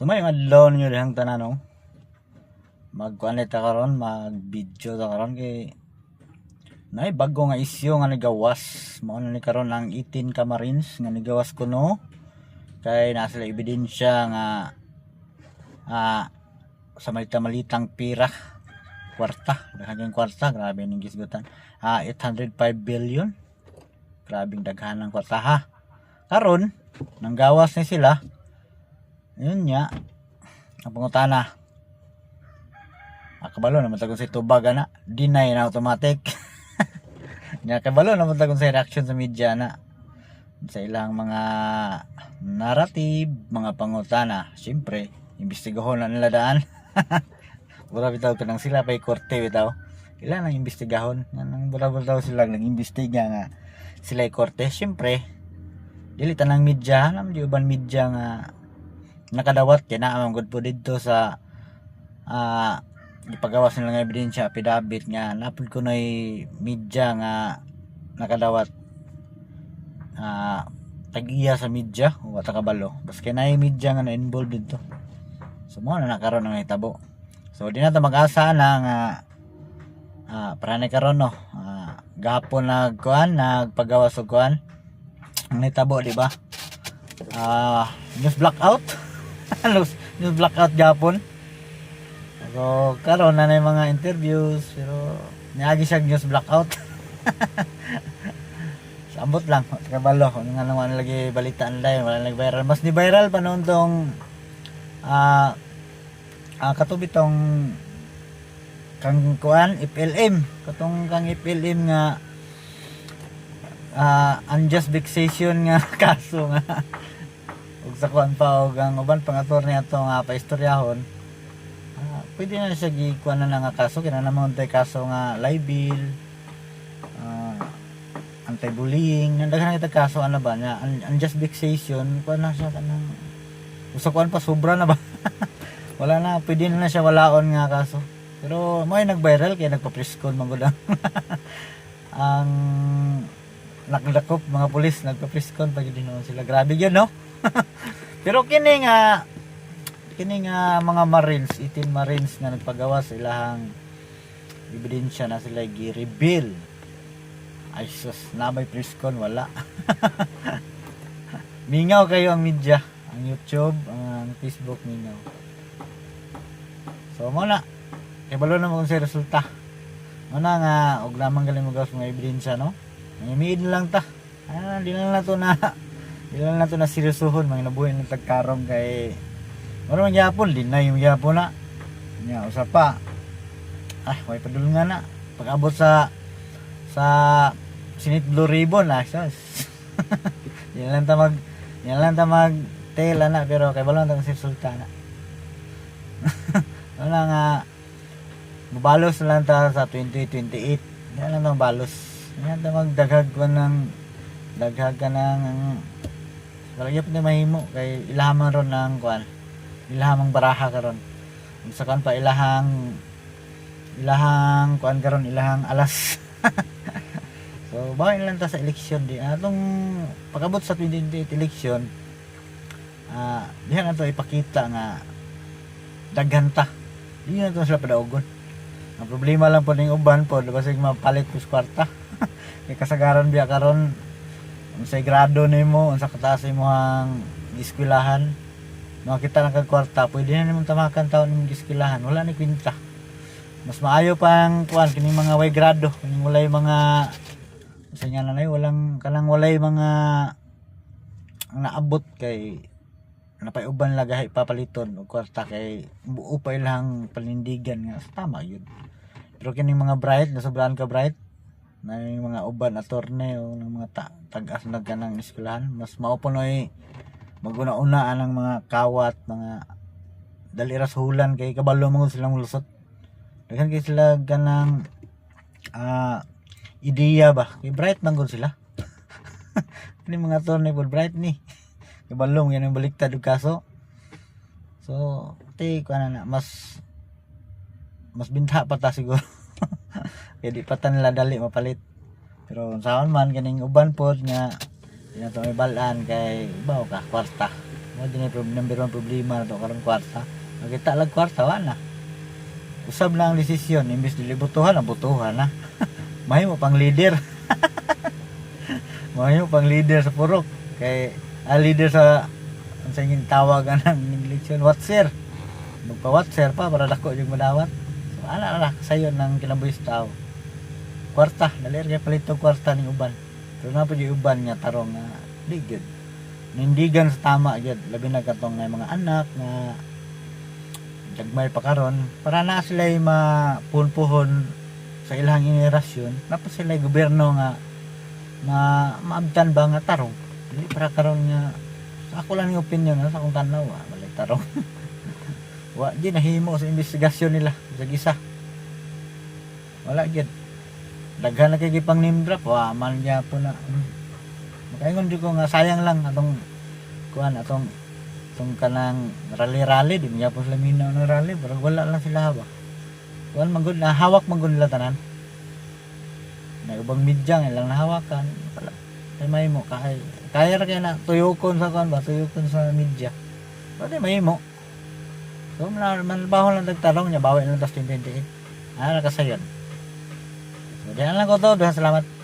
So may adlaw ninyo dihang tanan no. Magkuan ta karon, mag-video ta karon kay nay bago nga isyu nga nigawas. Mao na ni karon ang 18 ka Marines nga nigawas kuno. Kay nasa sila ebidensya nga sa malitang pira kwarta, daghang kwarta, grabe ning gisgutan. 805 billion. Grabing daghan ng kwarta ha. Karon nanggawas ni sila. Yun nya. Ang pangutana. Kabalo naman tagong sa tubag na. Deny na automatic. Nya kabalo naman tagong sa reaction sa media na. Sa ilang mga narrative, mga pangutana. Siyempre, imbestigahon na nila daan. Wala bitaw ka nang sila pa'y korte bitaw. Ilan ang imbestigahon? Nang wala sila nag-imbestiga nga sila ay korte. Siyempre, dili tanang media, naman di uban media nga nakadawat kaya na ang good po dito sa ipagawas nila nga ebidensya affidavit nga napod ko na media nga nakadawat tag-iya sa media o kabalo bas kaya na media nga na-involved dito. So mo na nakaroon ng hitabo. So di na ito mag-asa na nga para na karon no gahapon nagpagawas og kuan ang hitabo di ba? News blackout. News blackout gapon. So karon na yung mga interviews pero niagi siya news blackout. Sambot lang kabalo kung nga naman lagi balita nila wala nag viral mas ni viral pa noon tong katubi tong kang kuan FLM katong kang FLM nga unjust vexation nga kaso nga ug sa kuan pa og ang uban pang attorney ato nga paistoryahon pwede na siya gikuan na nga kaso kina naman tay kaso nga libel anti-bullying daghan kita kaso ano ba nga unjust vexation kuan na siya kanang usa kuan pa sobra na ba wala na pwede na siya walaon nga kaso pero mo ay nag-viral kaya nagpa-preskon man gud ang nakadakop mga pulis nagpa-preskon pag dinon sila grabe yun no. Pero kini nga mga Marines 18 Marines nga nagpagawa sa ilahang ebidensya na sila gi-reveal ay sus na may preskon wala. Mingaw kayo ang media ang YouTube ang Facebook mingaw so mo na kay balo na mo kung sa resulta mo na nga og lamang galing mo gawas mga ebidensya no ngimiid lang ta di na to na seryosohon mga nabuhay ng tagkarong kay wala man gyapon dinay yung gyapon na nya usa pa way padulungan na pag-abot sa Senate Blue Ribbon sus. yan lang ta mag tela na pero kay balon tang resulta na wala nga mabalos na lang ta sa 2028 yan lang tang balos yan ta magdaghag ka ng kalagyan pa na mahimo kay ilahaman ron ng kuan ilahamang baraha karon sa kan pa ilahang kuan karon ilahang alas. So bahin lang ta sa eleksyon di atong pag-abot sa 2028 eleksyon diha na to ipakita nga daghan ta di na to sila padaogon ang problema lang po ning uban po basig mapalit kus kwarta kay kasagaran biya karon unsay grado nimo unsa kataas imong giskwelahan makita na kag kwarta pwede na nimong tamakan taon nimong giskwelahan wala ni kwenta mas maayo pang kuan kining mga way grado kining walay mga sa nya nanay kanang walay mga naabot kay napay uban lagahay papaliton og kwarta kay buo pa ilang panindigan nga tama yun pero kining mga bright nasobrahan ka bright na yung mga uban attorney o ng mga tag-as na ganang eskwelahan mas maupunoy maguna-unaan ng mga kawat mga daliras hulan kay kabalo mo silang lusot daghan kay sila ganang ideya ba kay bright man gud sila ini mga attorney po bright ni kabalo mo yan yung baliktad og kaso so na mas binta pa ta siguro. Kaya di pa ta nila dali mapalit. Pero saan man kaning uban pod nga di na to may balaan kay bawo ka kwarta. mo din number one problema na to karong kwarta. Makita lang kwarta wala. Usab na ang desisyon imbes dili butuhan ang butuhan na. Mahimo pang leader. Mahimo pang leader sa purok kay leader sa ang singin tawagan ng eleksyon watcher. Magpa-watcher pa para dako yung madawat. So ana sayo ng kinabuhis tao. Kwarta, dali kay palito kwarta ning uban. Pero na po yung uban nga tarong nga di gyud. Nindigan sa tama gyud labi na katong nga mga anak nga dagmay pa karon para na sila mapunpuhon sa ilang henerasyon tapos sila gobyerno nga maabtan ba nga tarong dili para karon nga sa ako lang yung opinion sa akong tanaw wala tarong wa di nahimo sa investigasyon nila sa gisa wala gyud daghan na kay gipang name drop man niya po na makaingon di ko nga sayang lang atong kuan atong kanang rally di niya po sila minaw ng rally pero wala lang sila hawak kuan magud na hawak magud nila tanan na ubang media nga lang nahawakan wala ay mahimo kaya ra kay na tuyokon sa kuan ba tuyokon sa media pwede mahimo so man baho lang nagtarong niya bawi lang tas 2028 kasayon so diyan lang ko to salamat.